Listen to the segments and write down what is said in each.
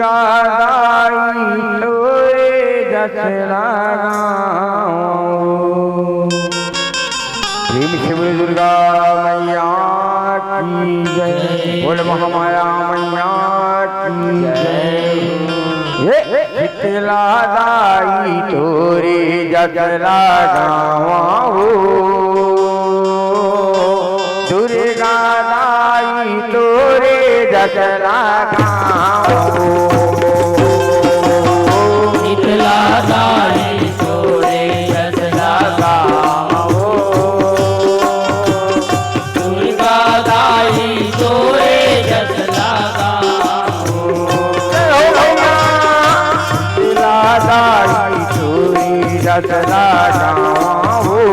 दुर्गा दाई तोरे जस लगाऊं। प्रेम से बोले दुर्गा मैया की जय, बोल महामाया मैया की जय। शीतला दाई तोरे जस लगाऊं, दुर्गा दाई तोरे जस लगाऊं। शीतला दाई तोरे जस लगाऊं, दुर्गा दाई तोरे जस लगाऊं। शीतला दाई तोरे जस लगाऊं,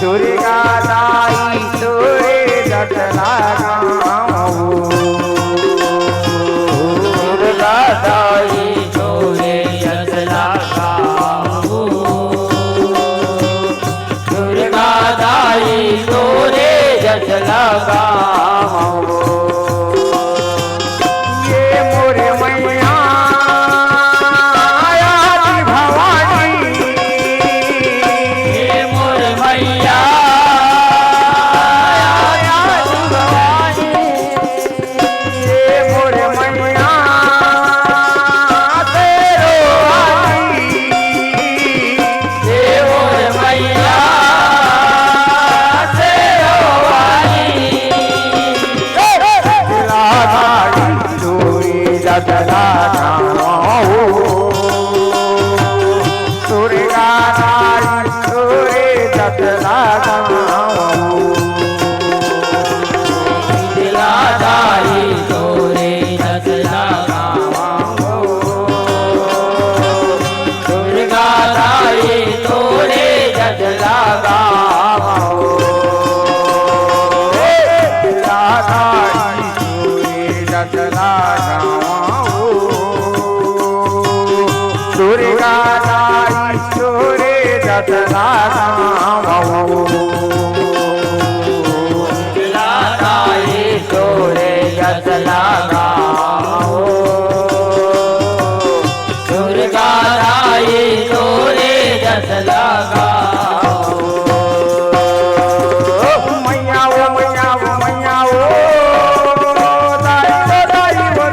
दुर्गा दाई तोरे जस लगाऊं। दुर्गा दाई तोरे जस लगाऊं, दुर्गा दाई तोरे जस लगाऊं। ये मोरे मैया आयाति भवानी, हे मोर मैया आयाति भवानी। ये मोरे मैया तेरो आई, हे मोर मैया तेरो आई। लागाई तोरे जस लगाऊं, दुर्गा दाई तोरे जस लगाऊं। शीतला दाई तोरे जस लगाऊं, दुर्गा दाई तोरे जस लगाऊं। लागाई तोरे जस लगाऊं, दुर्गा दाई तोरे जस लगाऊं। शीतला दाई तोरे जस लगाऊं, दुर्गा दाई तोरे जस लगाऊं। मैया ओ मैया ओ मैया ओ दाई ओ दाई ओ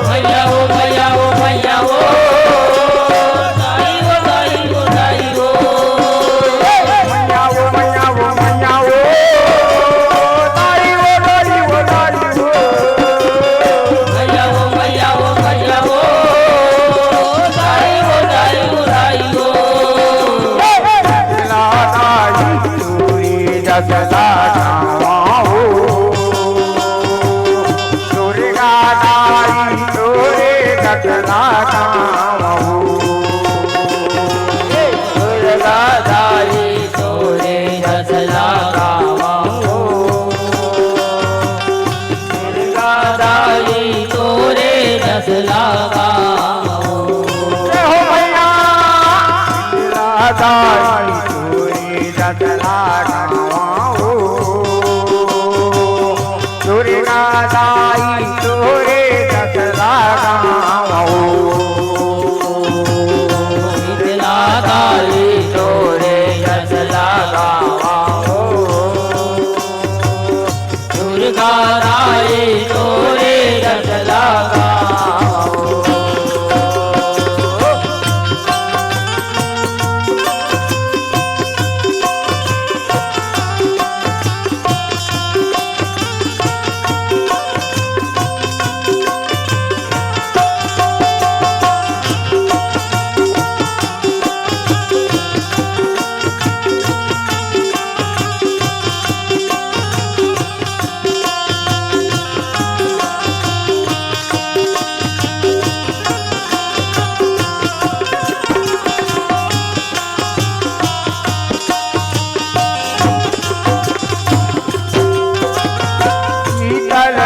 मैया ओ मैया ओ मैया ओ दाई ओ दाई ओ दाई ओ। मैया ओ मैया ओ मैया ओ दाई ओ दाई ओ दाई ओ। मैया ओ मैया ओ मैया ओ दाई ओ दाई ओ दाई ओ। लागाई तोरे जस लगाऊं, दुर्गा दाई तोरे जस लगाऊं। दुर्गा दाई तोरे जस लगाऊं, दुर्गा दाई तोरे जस लगाऊं। जय हो मैया लागाई तोरे जस लगाऊं, दुर्गा दाई तोरे जस लगाऊं। शीतला दाई तोरे जस लगाऊं, दुर्गा दाई तोरे जस लगाऊं।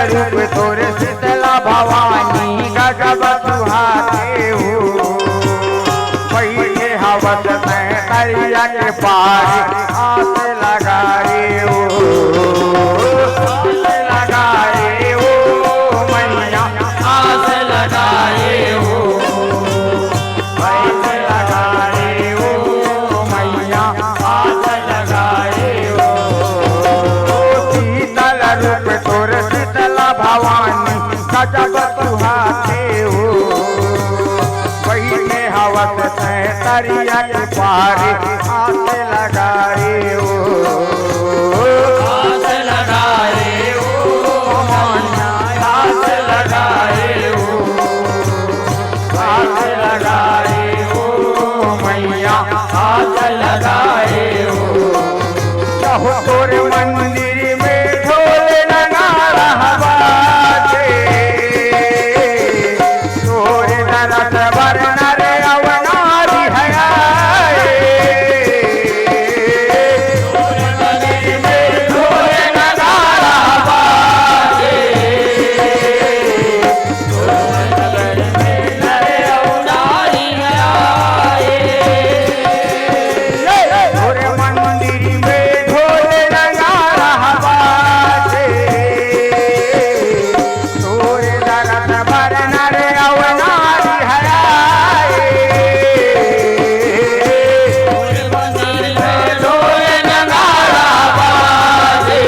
रूप तोरे शीतला भवानी गजब सुहाते हो। पहिले हवस में दरिया के पार आस लगाए हो, आस लगाए हो। गजब सुहाते हो वही में हवस से तरिया के पारे हाथ लगाए हो हाथ लगाए हो हाथ लगाए हो हाथ लगाए हो मैया हाथ लगाए हो चाहो तोरे मंदिर में ढोल नगाड़ा बाजे तोरे दरस वरन रे अवनारी है आए तोरे मंदिर में ढोल नगाड़ा बाजे तोरे नगर में नरे अवतारी आए तोरे मंदिर में ढोल नगाड़ा बाजे तोरे दरस वरन रे अवनारी है आए तोरे मंदिर में ढोल नगाड़ा बाजे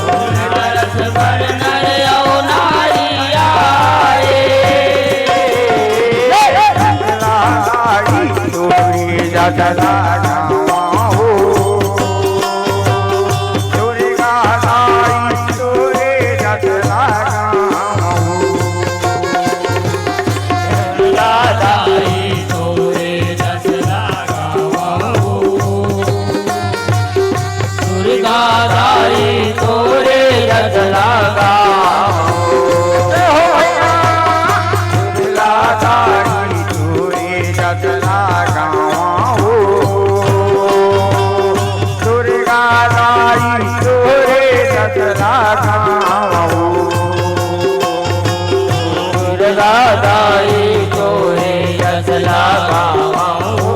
तोरे बरस भर नर अवतारी आए लाई तोरे जगला गावा हो तोरे गालाई तोरे जगला गावा हो दादाई तोरे दस लगावा हो दुर्गा दाई तोरे दस लगावा लादारी तोरे जगला गावा हो दुर्गा लाई तोरे जगला गावा हो दुर्गा दाई तोरे दस लगावा हो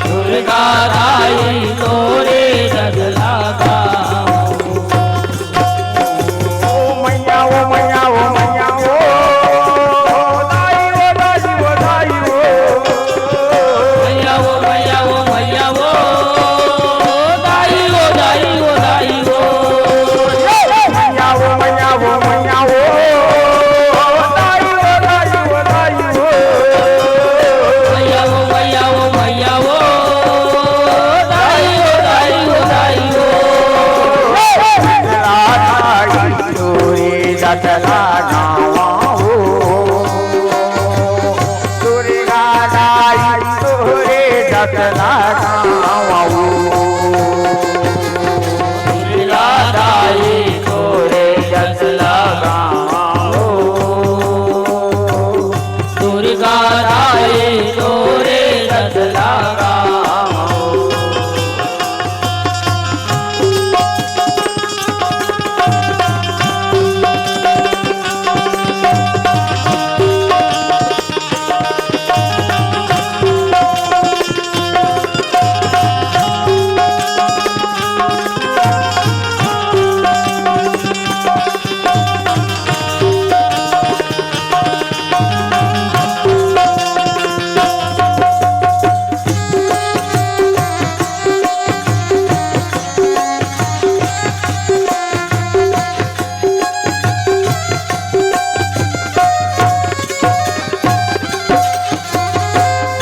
दुर्गा दाई तोरे दस लगावा ओ मैया ओ मैया ओ मैया ओ दाई ओ दाई ओ दाई ओ मैया वो मैया वो मैया वो दाई वो दाई वो दाई वो मैया ओ मैया ओ मैया ओ दाई ओ दाई ओ दाई ओ मैया वो मैया वो मैया वो दाई वो दाई वो दाई वो लादाई तोरे जगला गावा हो दुर्गा दाई तोरे जगला गावा हो दुर्गा दाई तोरे दस लगावा हो दुर्गा दाई तोरे दस लगावा हो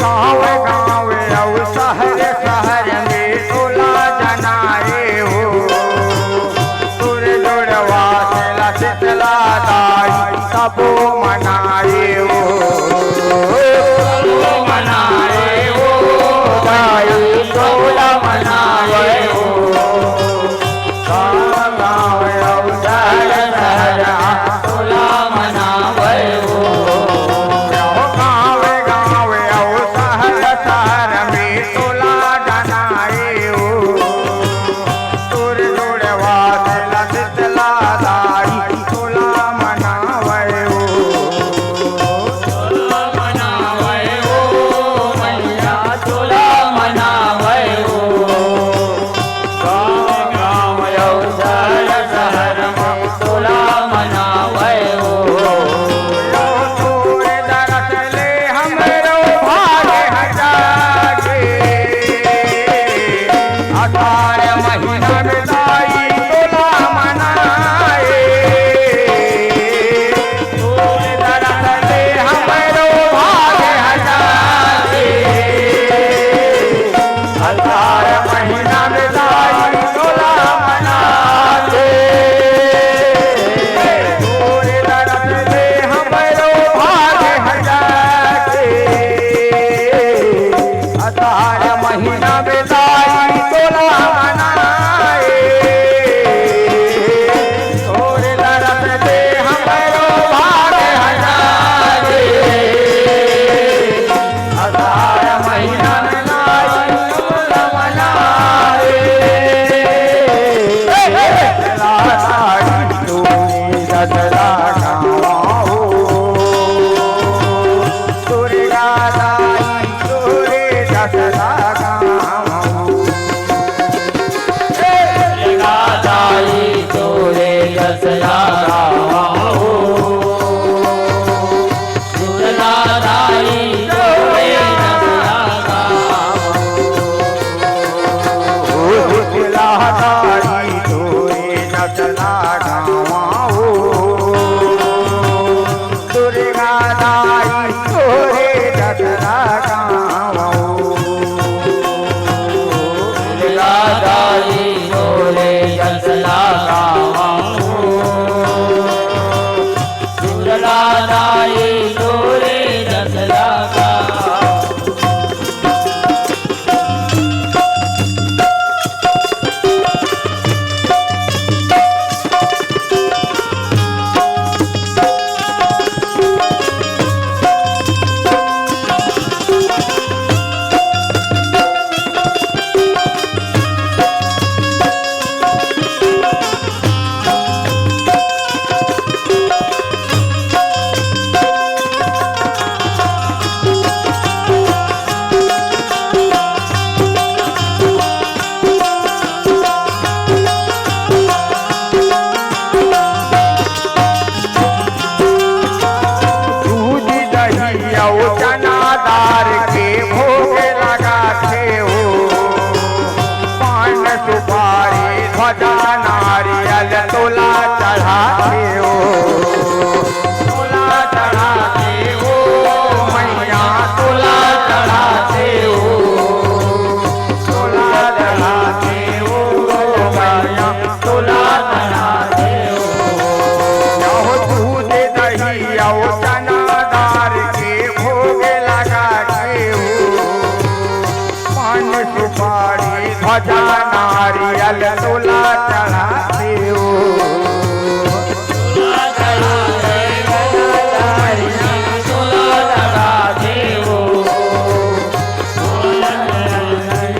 गाँव गाँव और शहर शहर में टोला जनाए हो सुर जुड़वा से शीतला दाई सबो मनाए हो सबो मनाए हो दाई टोला मनाए हो गाँव गाँव और शहर शहर टोला मनावे हो गाँव गाँव और शहर शहर में टोला जनाए हो सुर जुड़वा से शीतला दाई टोला मनावे हो टोला मनावे हो मैया टोला मनावे हो गाँव गाँव और शहर शहर में टोला मनावे हो तोरे दरस ले हमरो भाग हटाके अठार महीना में दाई टोला मनाए दाई तोरे दसला गाँव दुर्गा दाई तोरे दसला गाँव दुर्गा दाई तोरे दसला गाँव दुर्गा दाई तोरे दसला गाँव चनादार के भोग लगाते हो पान सुपारी ध्वजा नारियल तोला चढ़ाते हो तोला चढ़ाते हो मैया तोला चढ़ाते हो तोला चढ़ाते हो मैया तोला चढ़ाते हो दूध दही चनादार के भोग लगाते हो पान सुपारी ध्वजा नारियल तोला चढ़ाते हो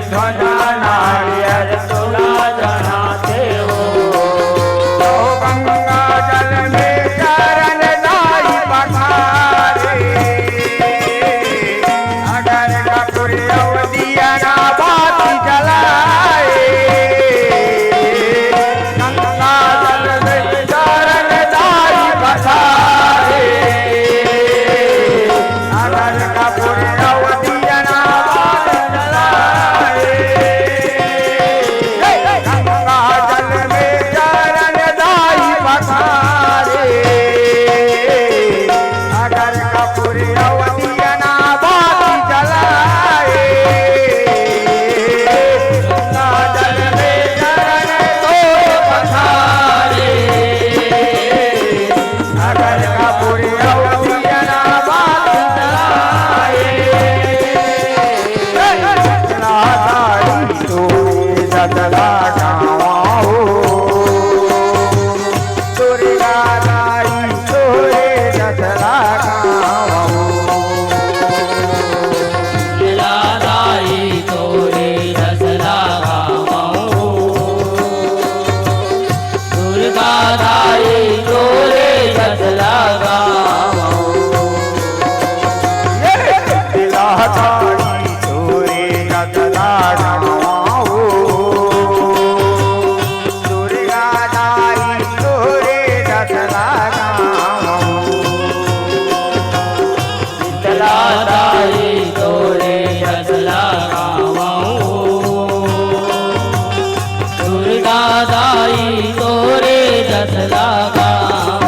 ध्वजा नारियल तोला चढ़ाते हो गंगा जल में चरण दाई पखारे अगर कपूर अवदिया ना बाती जलाए गंगा जल में चरण दाई पखारे अगर कपूर अवदिया ना बाती जलाए गंगा जल में चरण दाई पखारे अगर कपूर अवदिया ना बाती जलाए गंगा जल में चरण दो पखारे अगर कपूर अवदिया ना बाती जलाए दाई तोरे दसला गाँव दुर्गा दाई तोरे दसला गाँव दुर्गा दाई तोरे दसला गाँव दुर्गा दाई तोरे दसला गाँव दाई तोरे दसला गाँव दुर्गा दाई तोरे दसला गाँव दुर्गा दाई तोरे दसला गाँव दुर्गा दाई तोरे दसला गाँव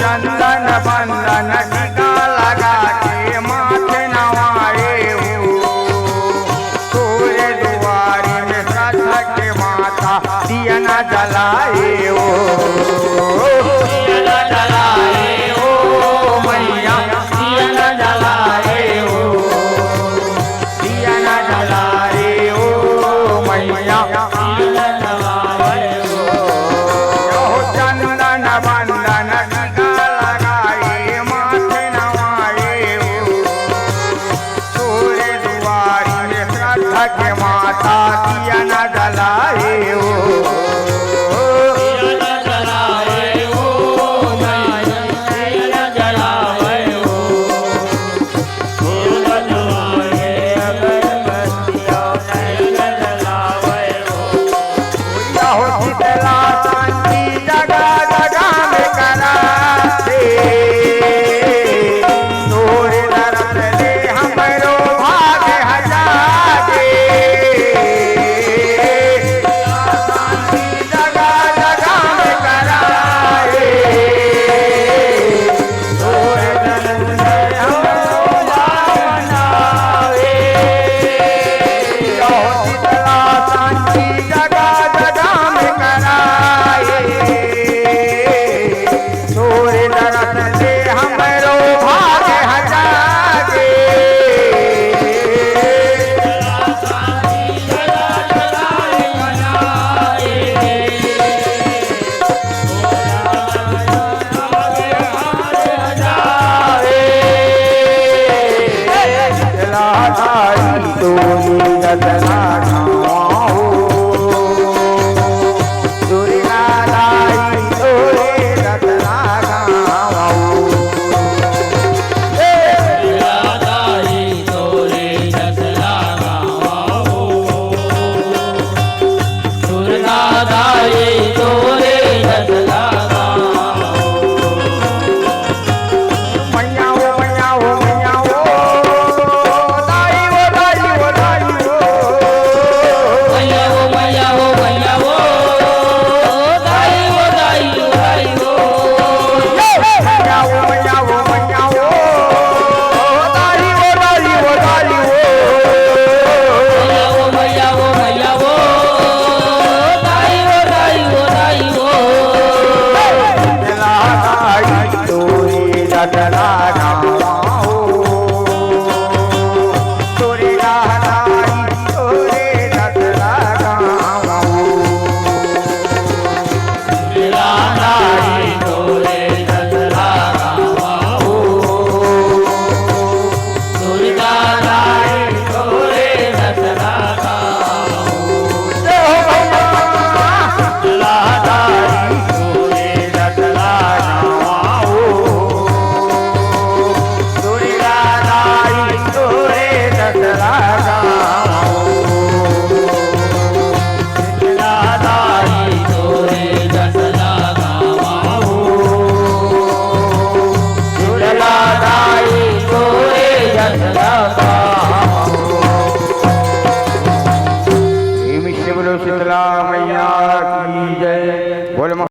चंदन बंदन टीका लगा के माथे नवाए हो तोरे दुआरे में सच के माता दिया न जलाए हो